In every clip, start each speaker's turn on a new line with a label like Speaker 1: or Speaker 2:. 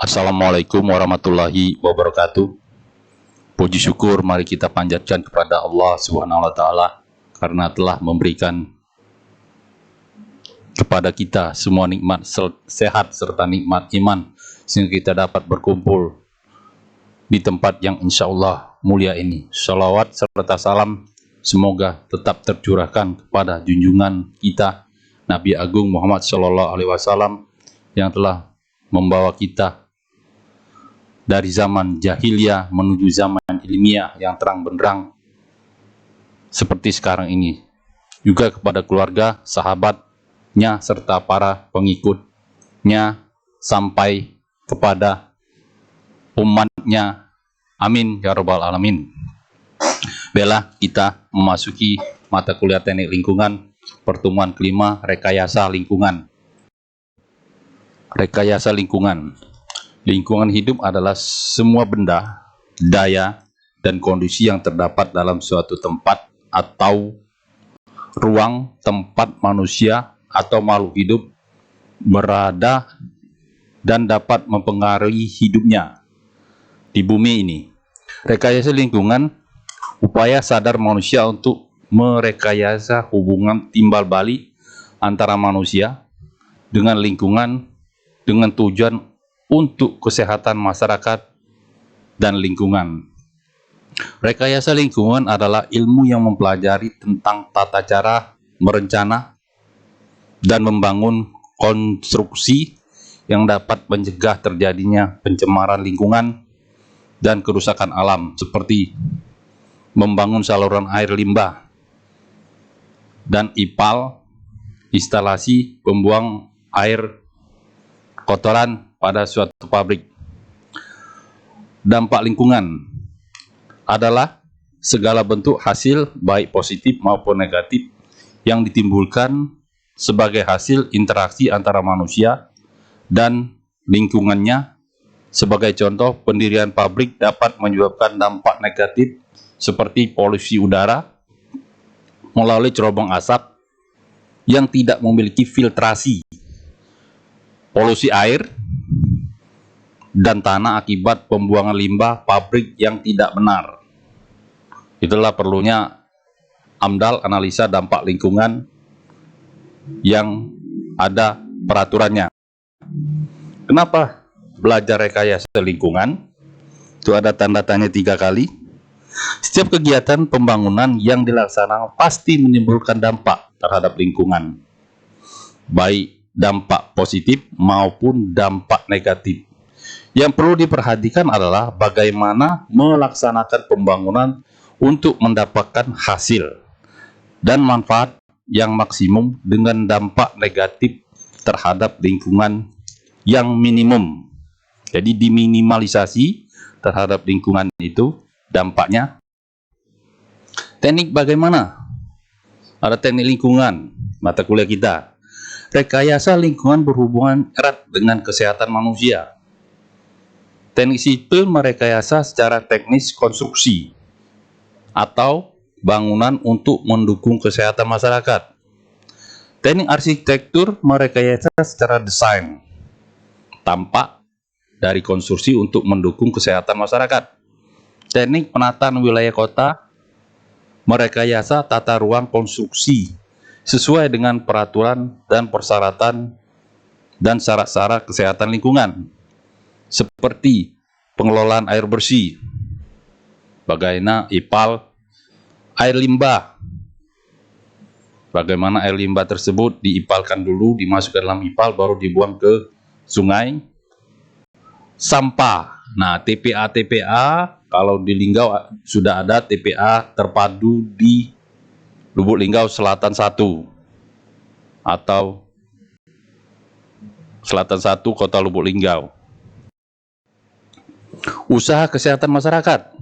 Speaker 1: Assalamualaikum warahmatullahi wabarakatuh. Puji syukur mari kita panjatkan kepada Allah Subhanahu wa taala karena telah memberikan kepada kita semua nikmat sehat serta nikmat iman sehingga kita dapat berkumpul di tempat yang insya Allah mulia ini. Shalawat serta salam semoga tetap tercurahkan kepada junjungan kita Nabi Agung Muhammad Shallallahu Alaihi Wasallam yang telah membawa kita dari zaman jahiliyah menuju zaman ilmiah yang terang benderang seperti sekarang ini. Juga kepada keluarga, sahabatnya, serta para pengikutnya sampai kepada umatnya. Amin ya rabbal alamin. Baiklah, kita memasuki mata kuliah teknik lingkungan pertemuan kelima, rekayasa lingkungan. Rekayasa lingkungan. Lingkungan hidup adalah semua benda, daya, dan kondisi yang terdapat dalam suatu tempat atau ruang tempat manusia atau makhluk hidup berada dan dapat mempengaruhi hidupnya di bumi ini. Rekayasa lingkungan, upaya sadar manusia untuk merekayasa hubungan timbal balik antara manusia dengan lingkungan dengan tujuan untuk kesehatan masyarakat dan lingkungan. Rekayasa lingkungan adalah ilmu yang mempelajari tentang tata cara merencana dan membangun konstruksi yang dapat mencegah terjadinya pencemaran lingkungan dan kerusakan alam, seperti membangun saluran air limbah dan IPAL, instalasi pembuang air kotoran pada suatu pabrik. Dampak lingkungan adalah segala bentuk hasil baik positif maupun negatif yang ditimbulkan sebagai hasil interaksi antara manusia dan lingkungannya. Sebagai contoh, pendirian pabrik dapat menyebabkan dampak negatif seperti polusi udara melalui cerobong asap yang tidak memiliki filtrasi, polusi air dan tanah akibat pembuangan limbah pabrik yang tidak benar. Itulah perlunya AMDAL, analisa dampak lingkungan, yang ada peraturannya. Kenapa belajar rekayasa lingkungan? Itu ada tanda tanya 3 kali. Setiap kegiatan pembangunan yang dilaksanakan pasti menimbulkan dampak terhadap lingkungan, baik dampak positif maupun dampak negatif. Yang perlu diperhatikan adalah bagaimana melaksanakan pembangunan untuk mendapatkan hasil dan manfaat yang maksimum dengan dampak negatif terhadap lingkungan yang minimum. Jadi diminimalisasi terhadap lingkungan itu dampaknya. Teknik bagaimana? Ada teknik lingkungan, mata kuliah kita. Rekayasa lingkungan berhubungan erat dengan kesehatan manusia. Teknik sipil merekayasa secara teknis konstruksi atau bangunan untuk mendukung kesehatan masyarakat. Teknik arsitektur merekayasa secara desain tampak dari konstruksi untuk mendukung kesehatan masyarakat. Teknik penataan wilayah kota merekayasa tata ruang konstruksi sesuai dengan peraturan dan persyaratan dan syarat-syarat kesehatan lingkungan, seperti pengelolaan air bersih, bagaimana IPAL, air limbah, bagaimana air limbah tersebut diipalkan dulu, dimasukkan dalam IPAL, baru dibuang ke sungai. Sampah, nah TPA, kalau di Linggau sudah ada TPA terpadu di Lubuk Linggau Selatan 1 atau Selatan 1 Kota Lubuk Linggau. Usaha kesehatan masyarakat.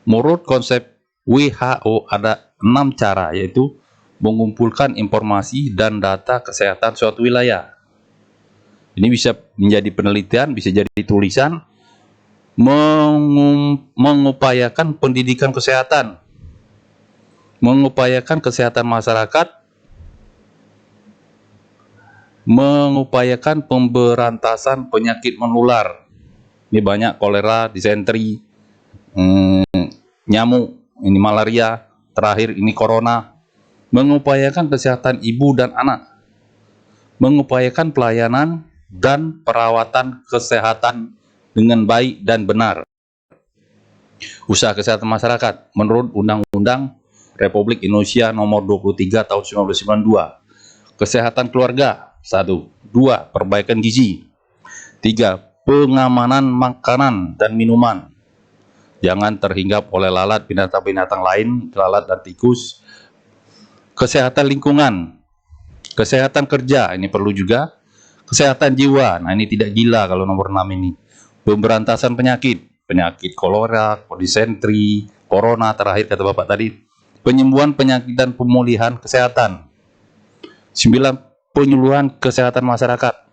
Speaker 1: Menurut konsep WHO ada 6 cara, yaitu mengumpulkan informasi dan data kesehatan suatu wilayah. Ini bisa menjadi penelitian, bisa jadi tulisan. Mengupayakan pendidikan kesehatan, mengupayakan kesehatan masyarakat, mengupayakan pemberantasan penyakit menular, Ini banyak kolera, disentri, nyamuk, ini malaria, terakhir ini corona. Mengupayakan kesehatan ibu dan anak, mengupayakan pelayanan dan perawatan kesehatan dengan baik dan benar. Usaha kesehatan masyarakat menurut Undang-Undang Republik Indonesia Nomor 23 Tahun 1992. Kesehatan keluarga, 1. 2. Perbaikan gizi. 3. Pengamanan makanan dan minuman. Jangan terhinggap oleh lalat, binatang-binatang lain, lalat dan tikus. Kesehatan lingkungan, kesehatan kerja, ini perlu juga. Kesehatan jiwa, nah ini tidak gila kalau nomor 6 ini. Pemberantasan penyakit, penyakit kolera, disentri, corona, terakhir kata Bapak tadi. Penyembuhan penyakit dan pemulihan kesehatan. 9. Penyuluhan kesehatan masyarakat.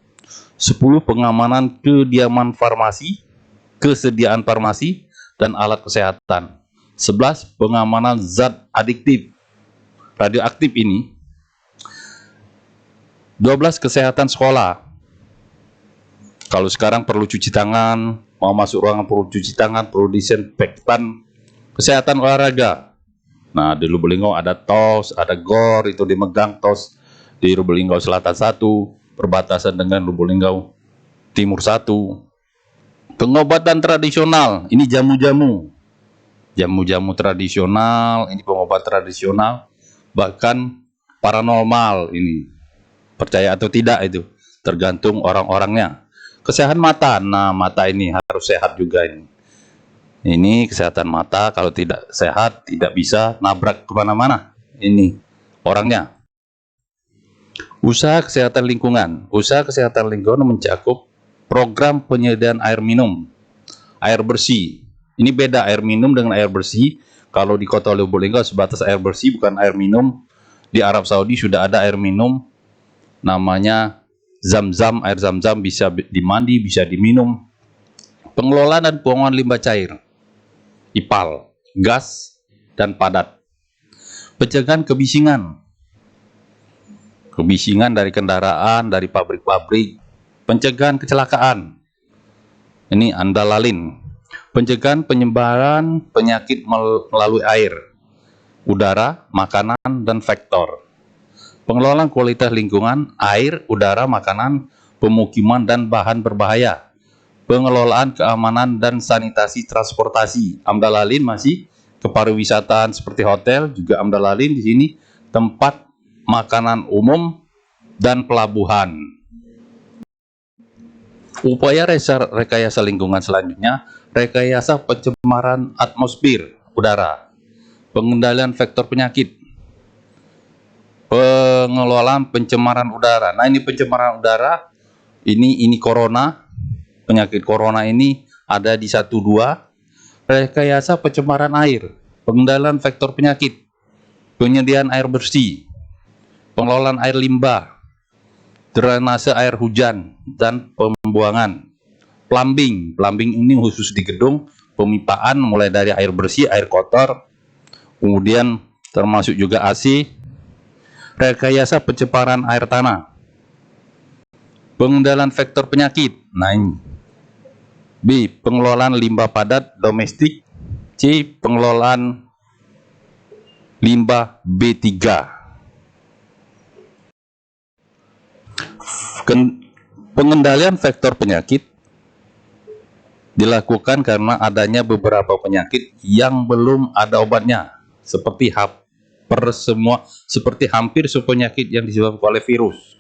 Speaker 1: 10. Pengamanan kediaman farmasi, kesediaan farmasi, dan alat kesehatan. 11. Pengamanan zat adiktif, radioaktif ini. 12. Kesehatan sekolah. Kalau sekarang perlu cuci tangan, mau masuk ruangan perlu cuci tangan, perlu disinfektan. Kesehatan olahraga. Nah, di Lubuk ada TOS, ada GOR, itu dimegang TOS di Lubuk Selatan 1, perbatasan dengan Lubuk Timur 1. Pengobatan tradisional, ini jamu-jamu. Jamu-jamu tradisional, ini pengobatan tradisional. Bahkan paranormal ini. Percaya atau tidak itu, tergantung orang-orangnya. Kesehatan mata, nah mata ini harus sehat juga ini. Ini kesehatan mata, kalau tidak sehat tidak bisa nabrak kemana-mana. Ini orangnya. Usaha kesehatan lingkungan. Usaha kesehatan lingkungan mencakup program penyediaan air minum, air bersih. Ini beda air minum dengan air bersih. Kalau di Kota Lubuk Linggau sebatas air bersih, bukan air minum. Di Arab Saudi sudah ada air minum, namanya Zam-Zam, air Zam-Zam, bisa dimandi, bisa diminum. Pengelolaan dan pembuangan limbah cair, IPAL, gas, dan padat. Pencegahan kebisingan. Kebisingan dari kendaraan, dari pabrik-pabrik. Pencegahan kecelakaan. Ini andalalin. Pencegahan penyebaran penyakit melalui air, udara, makanan, dan vektor. Pengelolaan kualitas lingkungan, air, udara, makanan, pemukiman, dan bahan berbahaya. Pengelolaan keamanan dan sanitasi transportasi. Amdalalin masih kepariwisataan seperti hotel, juga amdalalin di sini tempat makanan umum dan pelabuhan. Upaya rekayasa lingkungan selanjutnya, rekayasa pencemaran atmosfer udara, pengendalian vektor penyakit, pengelolaan pencemaran udara. Nah, ini pencemaran udara, ini corona, penyakit corona ini ada di 1-2. Rekayasa pencemaran air, pengendalian vektor penyakit, penyediaan air bersih, pengelolaan air limbah, drainase air hujan, dan pembuangan. Plumbing ini khusus di gedung, pemipaan mulai dari air bersih, air kotor, kemudian termasuk juga AC. Rekayasa pencemaran air tanah, pengendalian vektor penyakit. Nah ini. B. Pengelolaan limbah padat domestik. C. Pengelolaan limbah B3. Pengendalian vektor penyakit dilakukan karena adanya beberapa penyakit yang belum ada obatnya, seperti hampir semua penyakit yang disebabkan oleh virus.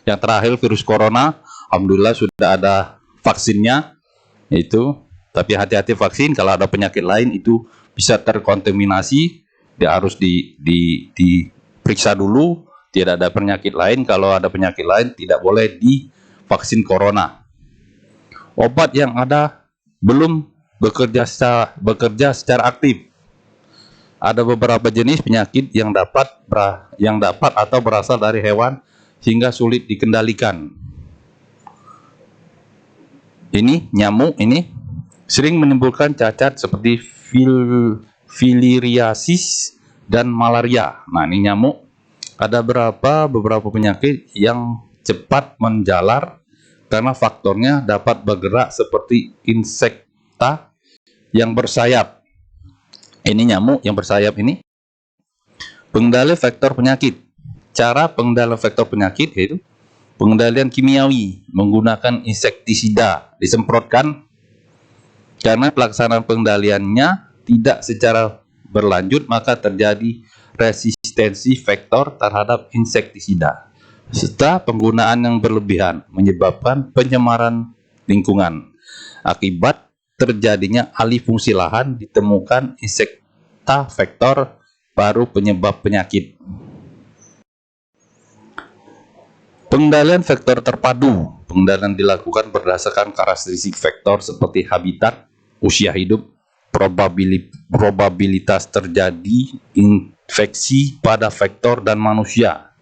Speaker 1: Yang terakhir virus corona, alhamdulillah sudah ada vaksinnya itu. Tapi hati-hati vaksin, kalau ada penyakit lain itu bisa terkontaminasi, dia harus diperiksa dulu. Tidak ada penyakit lain, kalau ada penyakit lain tidak boleh divaksin corona. Obat yang ada belum bekerja secara aktif. Ada beberapa jenis penyakit yang dapat atau berasal dari hewan sehingga sulit dikendalikan. Ini nyamuk ini sering menimbulkan cacat seperti filariasis dan malaria. Nah, ini nyamuk. Ada beberapa penyakit yang cepat menjalar karena faktornya dapat bergerak seperti insekta yang bersayap. Ini nyamuk yang bersayap ini. Pengendali vektor penyakit. Cara pengendalian vektor penyakit yaitu pengendalian kimiawi menggunakan insektisida disemprotkan karena pelaksanaan pengendaliannya tidak secara berlanjut maka terjadi resistensi vektor terhadap insektisida serta penggunaan yang berlebihan menyebabkan pencemaran lingkungan. Akibat terjadinya alih fungsi lahan ditemukan insekta vektor baru penyebab penyakit. Pengendalian vektor terpadu. Pengendalian dilakukan berdasarkan karakteristik vektor seperti habitat, usia hidup, probabilitas terjadi infeksi pada vektor dan manusia,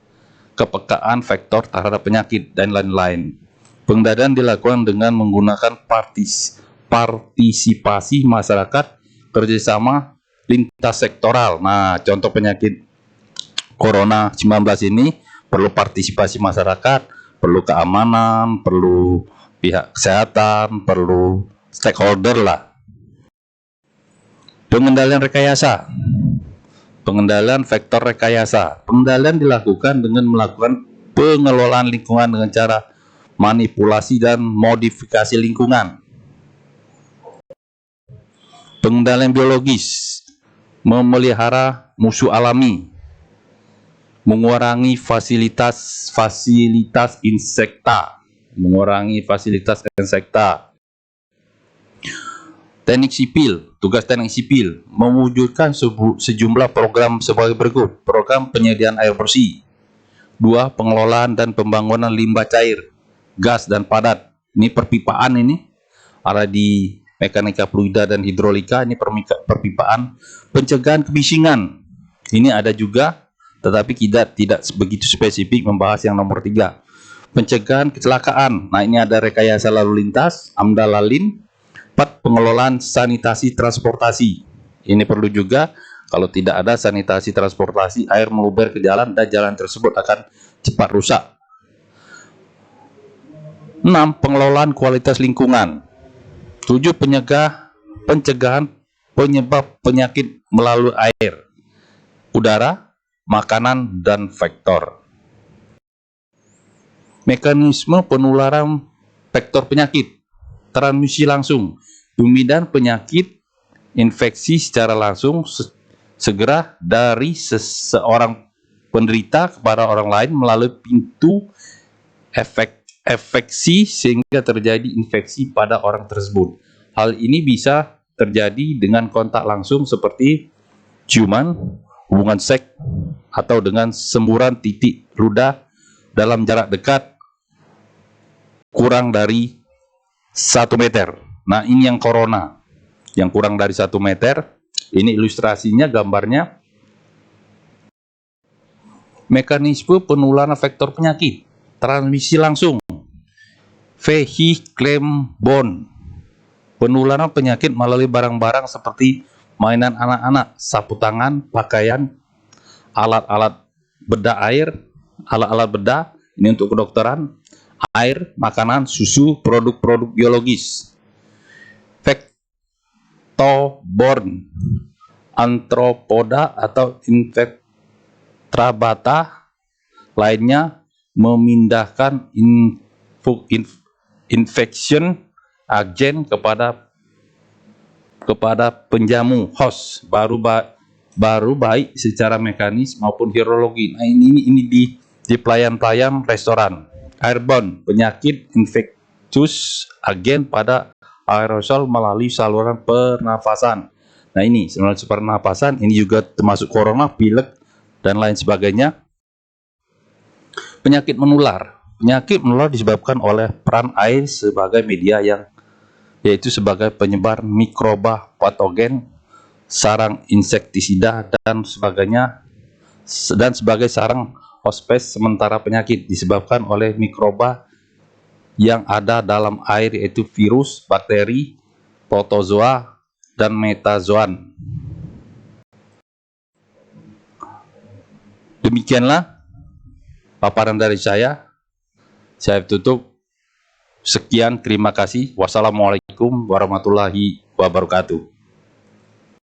Speaker 1: kepekaan vektor terhadap penyakit, dan lain-lain. Pengendalian dilakukan dengan menggunakan partisipasi masyarakat, kerjasama lintas sektoral. Nah, contoh penyakit Corona 19 ini perlu partisipasi masyarakat, perlu keamanan, perlu pihak kesehatan, perlu stakeholder lah. Pengendalian rekayasa. Pengendalian vektor rekayasa. Pengendalian dilakukan dengan melakukan pengelolaan lingkungan dengan cara manipulasi dan modifikasi lingkungan. Pengendalian biologis. Memelihara musuh alami. Mengurangi fasilitas insekta. Teknik sipil, tugas teknik sipil mewujudkan sejumlah program sebagai berikut. Program penyediaan air bersih. 2. Pengelolaan dan pembangunan limbah cair, gas dan padat. Ini perpipaan ini. Ada di mekanika fluida dan hidrolika, ini perpipaan. Pencegahan kebisingan. Ini ada juga, tetapi tidak begitu spesifik membahas yang nomor 3. Pencegahan kecelakaan. Nah, ini ada rekayasa lalu lintas, AMDAL Lalin. 4. Pengelolaan sanitasi transportasi. Ini perlu juga, kalau tidak ada sanitasi transportasi, air meluber ke jalan dan jalan tersebut akan cepat rusak. 6. Pengelolaan kualitas lingkungan. 7. Pencegahan penyebab penyakit melalui air, udara, makanan, dan vektor. Mekanisme penularan vektor penyakit. Transmisi langsung. Pemindahan penyakit infeksi secara langsung segera dari seseorang penderita kepada orang lain melalui pintu infeksi sehingga terjadi infeksi pada orang tersebut. Hal ini bisa terjadi dengan kontak langsung seperti ciuman, hubungan seks, atau dengan semburan titik ludah dalam jarak dekat kurang dari 1 meter. Nah, ini yang corona, yang kurang dari 1 meter. Ini ilustrasinya, gambarnya. Mekanisme penularan vektor penyakit, transmisi langsung, vehicle-borne. Penularan penyakit melalui barang-barang seperti mainan anak-anak, sapu tangan, pakaian, alat-alat bedah air, alat-alat bedah, ini untuk kedokteran, air, makanan, susu, produk-produk biologis. Vector-borne, antropoda atau invertebrata lainnya memindahkan infection agen kepada penjamu host baru baik secara mekanis maupun virologi. Nah, ini di pelayan-pelayan restoran. Airborne, penyakit infectious agen pada aerosol melalui saluran pernafasan. Nah, ini saluran pernafasan, ini juga termasuk corona, pilek, dan lain sebagainya. Penyakit menular. Penyakit menular disebabkan oleh peran air sebagai media yaitu sebagai penyebar mikroba patogen, sarang insektisida, dan sebagainya, dan sebagai sarang hospes sementara penyakit disebabkan oleh mikroba yang ada dalam air yaitu virus, bakteri, protozoa, dan metazoan. Demikianlah paparan dari saya. Saya tutup. Sekian, terima kasih. Wassalamualaikum warahmatullahi wabarakatuh.